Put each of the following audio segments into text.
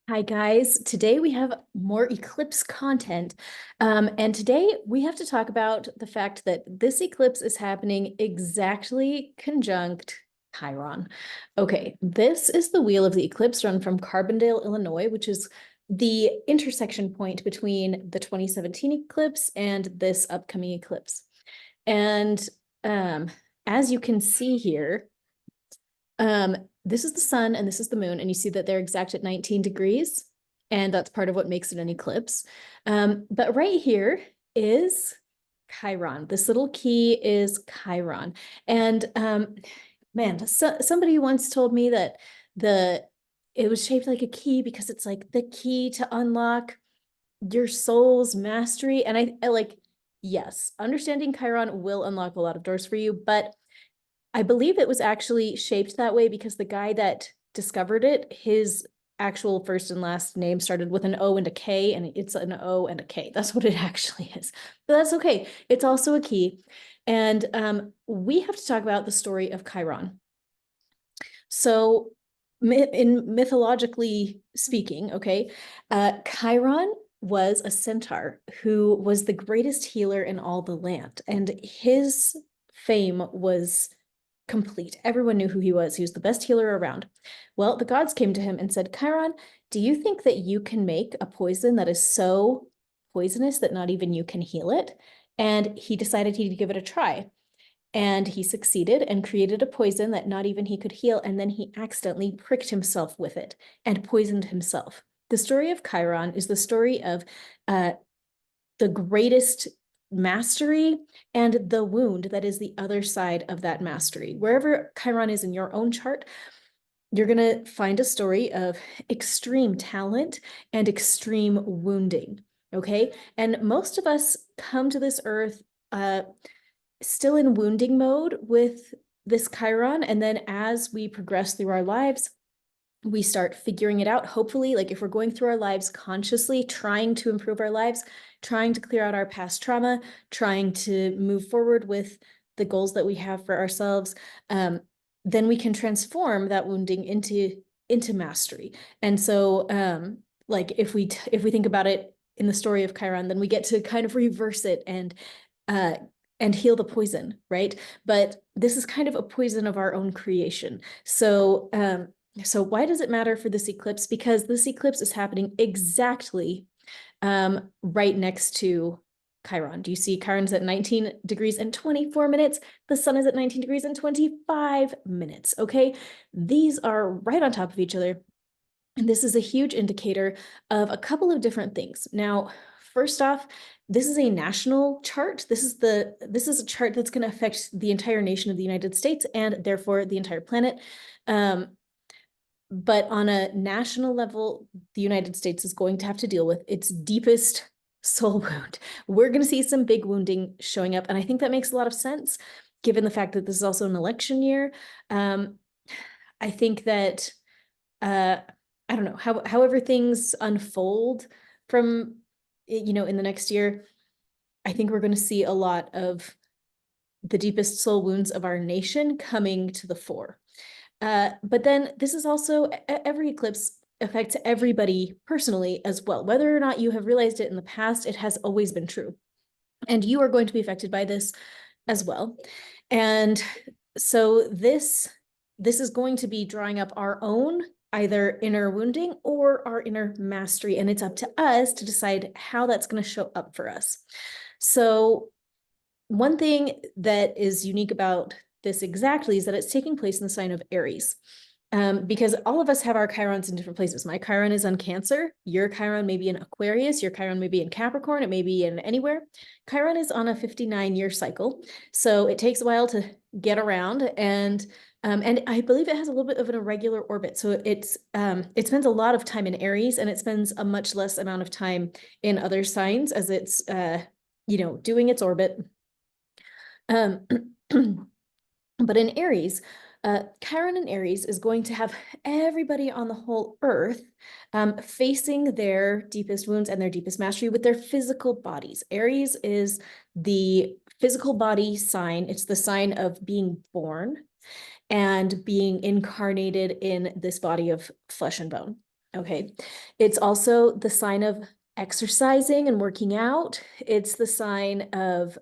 Hi guys, today we have more eclipse content. And today we have to talk about the fact that this eclipse is happening exactly conjunct Chiron. Okay, this is the wheel of the eclipse run from Carbondale, Illinois, which is the intersection point between the 2017 eclipse and this upcoming eclipse. And um, as you can see here, this is the sun and this is the moon, and you see that they're exact at 19 degrees, and that's part of what makes it an eclipse. But right here is Chiron. This little key is Chiron. And man, somebody once told me that it was shaped like a key because it's like the key to unlock your soul's mastery. And I like, yes, understanding Chiron will unlock a lot of doors for you, but I believe it was actually shaped that way because the guy that discovered it, his actual first and last name started with an O and a K, and it's an O and a K. That's what it actually is. But that's okay. It's also a key. And we have to talk about the story of Chiron. So, in mythologically speaking, okay, Chiron was a centaur who was the greatest healer in all the land, and his fame was complete. Everyone knew who he was. He was the best healer around. Well, the gods came to him and said, Chiron, do you think that you can make a poison that is so poisonous that not even you can heal it? And he decided he'd give it a try. And he succeeded and created a poison that not even he could heal. And then he accidentally pricked himself with it and poisoned himself. The story of Chiron is the story of the greatest mastery and the wound that is the other side of that mastery. Wherever Chiron is in your own chart, you're going to find a story of extreme talent and extreme wounding. Okay. And most of us come to this earth still in wounding mode with this Chiron. And then as we progress through our lives, we start figuring it out. Hopefully, like if we're going through our lives consciously, trying to improve our lives, trying to clear out our past trauma, trying to move forward with the goals that we have for ourselves, then we can transform that wounding into mastery. And so, like if we think about it in the story of Chiron, then we get to kind of reverse it and heal the poison, right? But this is kind of a poison of our own creation. So why does it matter for this eclipse? Because this eclipse is happening exactly right next to Chiron. Do you see Chiron's at 19 degrees and 24 minutes? The sun is at 19 degrees and 25 minutes, okay? These are right on top of each other. And this is a huge indicator of a couple of different things. Now, first off, this is a national chart. This is a chart that's going to affect the entire nation of the United States and therefore the entire planet. But on a national level, the United States is going to have to deal with its deepest soul wound. We're going to see some big wounding showing up. And I think that makes a lot of sense, given the fact that this is also an election year. I think that, I don't know, however things unfold from, in the next year, I think we're going to see a lot of the deepest soul wounds of our nation coming to the fore. But then this is also, every eclipse affects everybody personally as well. Whether or not you have realized it in the past, it has always been true. And you are going to be affected by this as well. And so this is going to be drawing up our own either inner wounding or our inner mastery. And it's up to us to decide how that's going to show up for us. So one thing that is unique about this exactly is that it's taking place in the sign of Aries. Because all of us have our Chirons in different places. My Chiron is on Cancer. Your Chiron may be in Aquarius. Your Chiron may be in Capricorn. It may be in anywhere. Chiron is on a 59-year cycle. So it takes a while to get around. And I believe it has a little bit of an irregular orbit. So it spends a lot of time in Aries, and it spends a much less amount of time in other signs as it's, doing its orbit. But in Aries, Chiron in Aries is going to have everybody on the whole earth facing their deepest wounds and their deepest mastery with their physical bodies. Aries is the physical body sign. It's the sign of being born and being incarnated in this body of flesh and bone. Okay. It's also the sign of exercising and working out. It's the sign of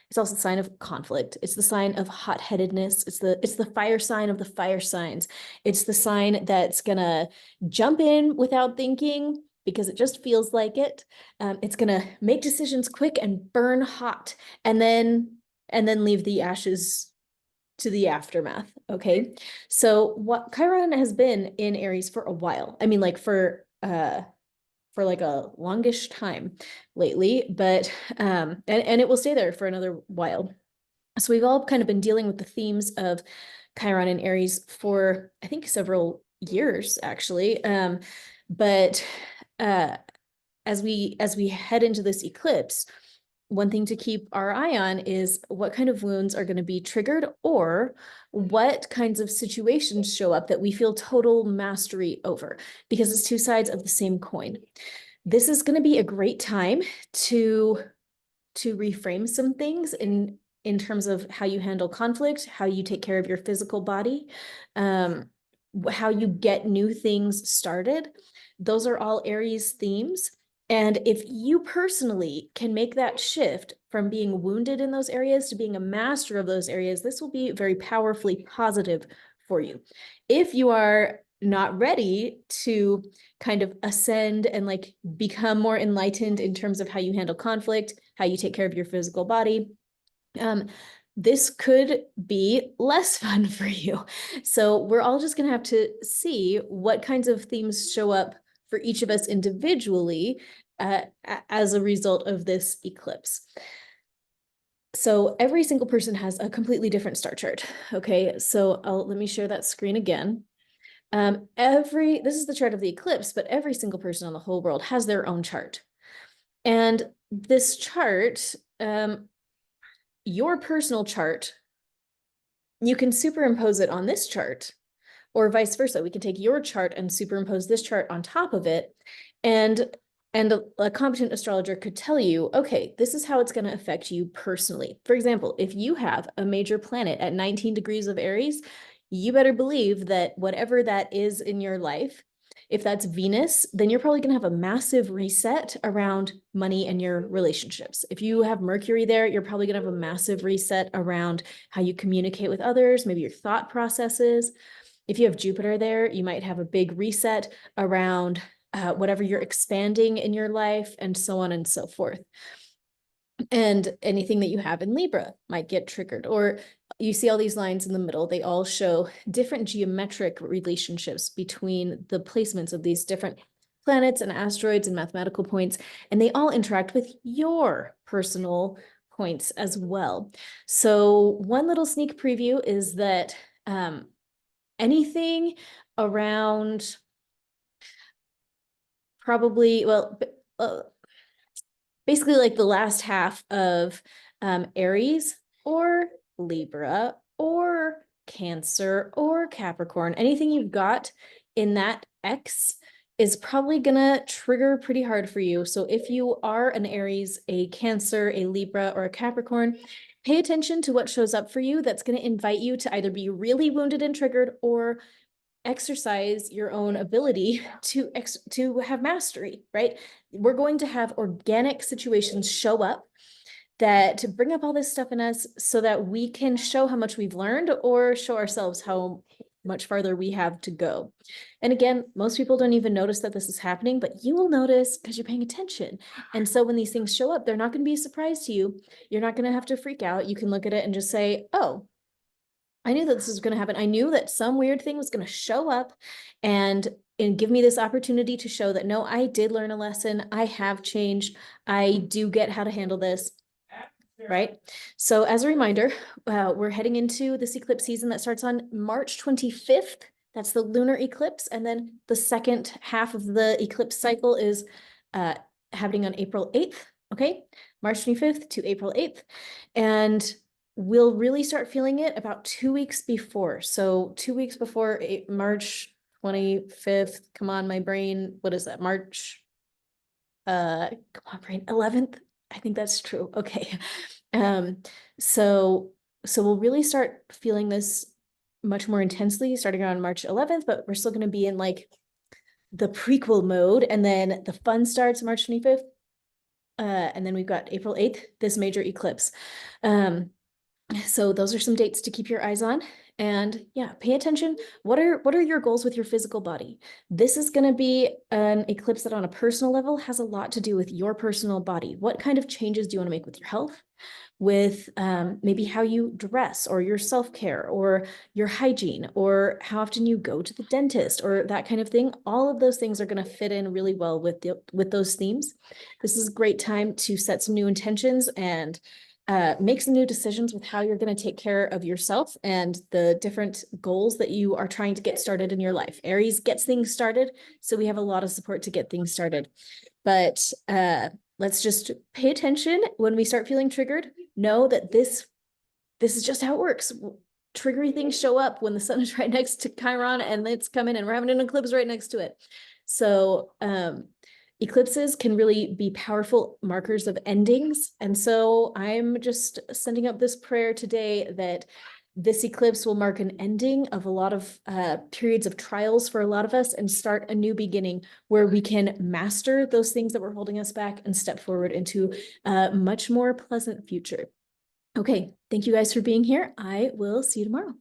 it's also the sign of conflict. It's the sign of hot-headedness. It's the fire sign of the fire signs. It's the sign that's gonna jump in without thinking because it just feels like it. It's gonna make decisions quick and burn hot, and then leave the ashes to the aftermath. Okay. So what Chiron has been in Aries for a while. I mean, like for like a longish time lately, but and it will stay there for another while. So we've all kind of been dealing with the themes of Chiron and Aries for I think several years actually. But uh as we head into this eclipse, one thing to keep our eye on is what kind of wounds are going to be triggered or what kinds of situations show up that we feel total mastery over, because it's two sides of the same coin. This is going to be a great time to reframe some things in terms of how you handle conflict, how you take care of your physical body, how you get new things started. Those are all Aries themes. And if you personally can make that shift from being wounded in those areas to being a master of those areas, this will be very powerfully positive for you. If you are not ready to kind of ascend and like become more enlightened in terms of how you handle conflict, how you take care of your physical body, this could be less fun for you. So we're all just going to have to see what kinds of themes show up for each of us individually as a result of this eclipse. So every single person has a completely different star chart. Okay, so let me share that screen again. This is the chart of the eclipse, but every single person on the whole world has their own chart. And this chart, your personal chart, you can superimpose it on this chart, or vice versa. We can take your chart and superimpose this chart on top of it. And a competent astrologer could tell you, okay, this is how it's going to affect you personally. For example, if you have a major planet at 19 degrees of Aries, you better believe that whatever that is in your life, if that's Venus, then you're probably going to have a massive reset around money and your relationships. If you have Mercury there, you're probably going to have a massive reset around how you communicate with others, maybe your thought processes. If you have Jupiter there, you might have a big reset around whatever you're expanding in your life, and so on and so forth. And anything that you have in Libra might get triggered. Or you see all these lines in the middle, they all show different geometric relationships between the placements of these different planets and asteroids and mathematical points, and they all interact with your personal points as well. So one little sneak preview is that anything around probably, well, basically like the last half of Aries or Libra or Cancer or Capricorn, anything you've got in that X is probably gonna trigger pretty hard for you. So if you are an Aries, a Cancer, a Libra, or a Capricorn, pay attention to what shows up for you that's gonna invite you to either be really wounded and triggered or exercise your own ability to have mastery, right? We're going to have organic situations show up that to bring up all this stuff in us so that we can show how much we've learned or show ourselves how much farther we have to go. And again, most people don't even notice that this is happening, but you will notice because you're paying attention. And so when these things show up, they're not going to be a surprise to you. You're not going to have to freak out. You can look at it and just say, oh, I knew that this was going to happen. I knew that some weird thing was going to show up and give me this opportunity to show that, no, I did learn a lesson. I have changed. I do get how to handle this. Right. So as a reminder, we're heading into this eclipse season that starts on March 25th. That's the lunar eclipse. And then the second half of the eclipse cycle is happening on April 8th. Okay. March 25th to April 8th. And we'll really start feeling it about 2 weeks before. So 2 weeks before March 25th. Come on, my brain. What is that? March. Come on, brain. 11th. I think that's true. Okay. So we'll really start feeling this much more intensely starting around March 11th, but we're still going to be in like the prequel mode, and then the fun starts March 25th. And then we've got April 8th, this major eclipse. So those are some dates to keep your eyes on. And yeah, pay attention. What are your goals with your physical body? This is going to be an eclipse that on a personal level has a lot to do with your personal body. What kind of changes do you want to make with your health? With maybe how you dress or your self-care or your hygiene or how often you go to the dentist or that kind of thing. All of those things are going to fit in really well with those themes. This is a great time to set some new intentions and make some new decisions with how you're going to take care of yourself and the different goals that you are trying to get started in your life. Aries gets things started, so we have a lot of support to get things started. But let's just pay attention when we start feeling triggered. Know that this is just how it works. Triggery things show up when the sun is right next to Chiron and it's coming and we're having an eclipse right next to it. So eclipses can really be powerful markers of endings. And so I'm just sending up this prayer today that this eclipse will mark an ending of a lot of periods of trials for a lot of us and start a new beginning where we can master those things that were holding us back and step forward into a much more pleasant future. Okay, thank you guys for being here. I will see you tomorrow.